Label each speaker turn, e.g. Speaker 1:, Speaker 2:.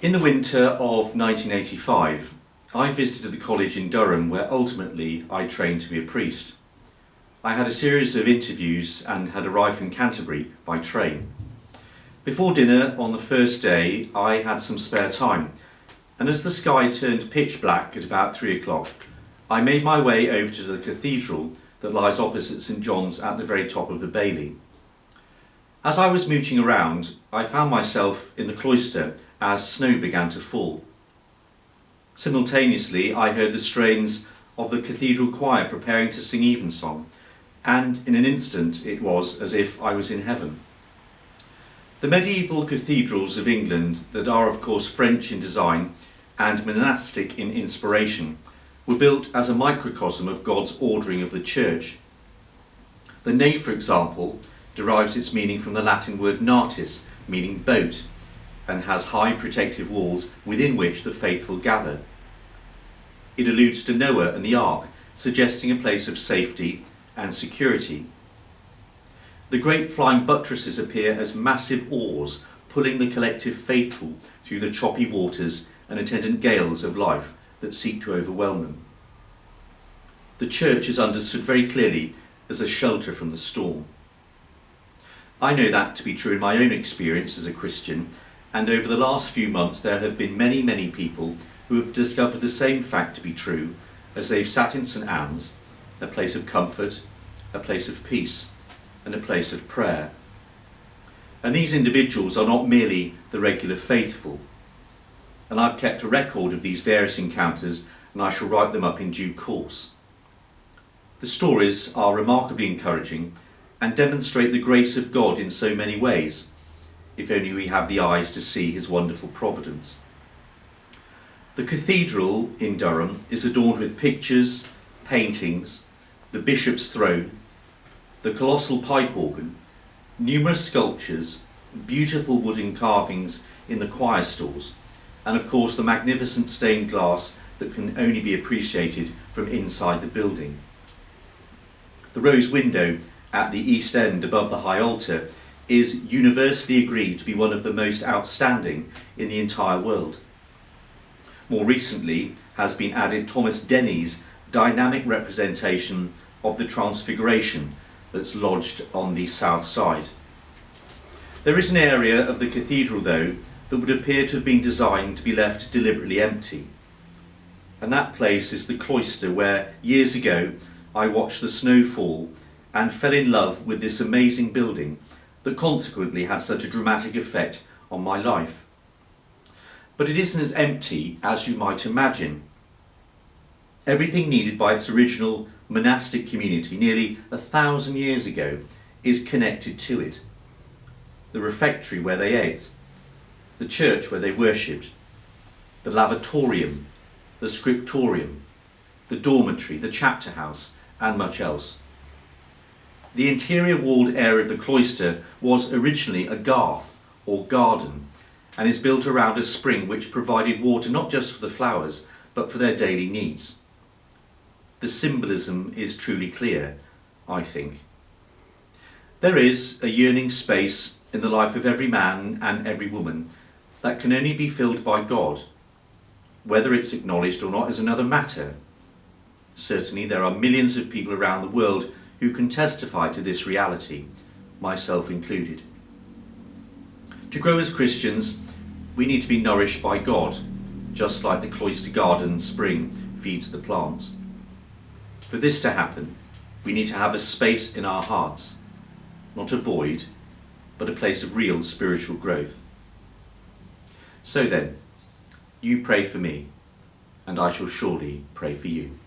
Speaker 1: In the winter of 1985, I visited the college in Durham where ultimately I trained to be a priest. I had a series of interviews and had arrived from Canterbury by train. Before dinner on the first day, I had some spare time, and as the sky turned pitch black at about 3 o'clock, I made my way over to the cathedral that lies opposite St John's at the very top of the Bailey. As I was mooching around, I found myself in the cloister as snow began to fall. Simultaneously, I heard the strains of the cathedral choir preparing to sing evensong, and in an instant it was as if I was in heaven. The medieval cathedrals of England, that are of course French in design and monastic in inspiration, were built as a microcosm of God's ordering of the church. The nave, for example, derives its meaning from the Latin word natis, meaning boat, and has high protective walls within which the faithful gather. It alludes to Noah and the ark, suggesting a place of safety and security. The great flying buttresses appear as massive oars pulling the collective faithful through the choppy waters and attendant gales of life that seek to overwhelm them. The church is understood very clearly as a shelter from the storm. I know that to be true in my own experience as a Christian, and over the last few months there have been many people who have discovered the same fact to be true as they've sat in St Anne's, a place of comfort, a place of peace, and a place of prayer. And these individuals are not merely the regular faithful. And I've kept a record of these various encounters, and I shall write them up in due course. The stories are remarkably encouraging and demonstrate the grace of God in so many ways, if only we have the eyes to see his wonderful providence. The cathedral in Durham is adorned with pictures, paintings, the bishop's throne, the colossal pipe organ, numerous sculptures, beautiful wooden carvings in the choir stalls, and of course the magnificent stained glass that can only be appreciated from inside the building. The rose window at the east end above the high altar is universally agreed to be one of the most outstanding in the entire world. More recently has been added Thomas Denny's dynamic representation of the Transfiguration that's lodged on the south side. There is an area of the cathedral though that would appear to have been designed to be left deliberately empty. And that place is the cloister where years ago I watched the snow fall and fell in love with this amazing building that consequently had such a dramatic effect on my life. But it isn't as empty as you might imagine. Everything needed by its original monastic community nearly 1,000 years ago is connected to it. The refectory where they ate, the church where they worshipped, the lavatorium, the scriptorium, the dormitory, the chapter house, and much else. The interior walled area of the cloister was originally a garth or garden and is built around a spring which provided water not just for the flowers but for their daily needs. The symbolism is truly clear, I think. There is a yearning space in the life of every man and every woman that can only be filled by God. Whether it's acknowledged or not is another matter. Certainly there are millions of people around the world who can testify to this reality, myself included. To grow as Christians, we need to be nourished by God, just like the cloister garden spring feeds the plants. For this to happen, we need to have a space in our hearts, not a void, but a place of real spiritual growth. So then, you pray for me, and I shall surely pray for you.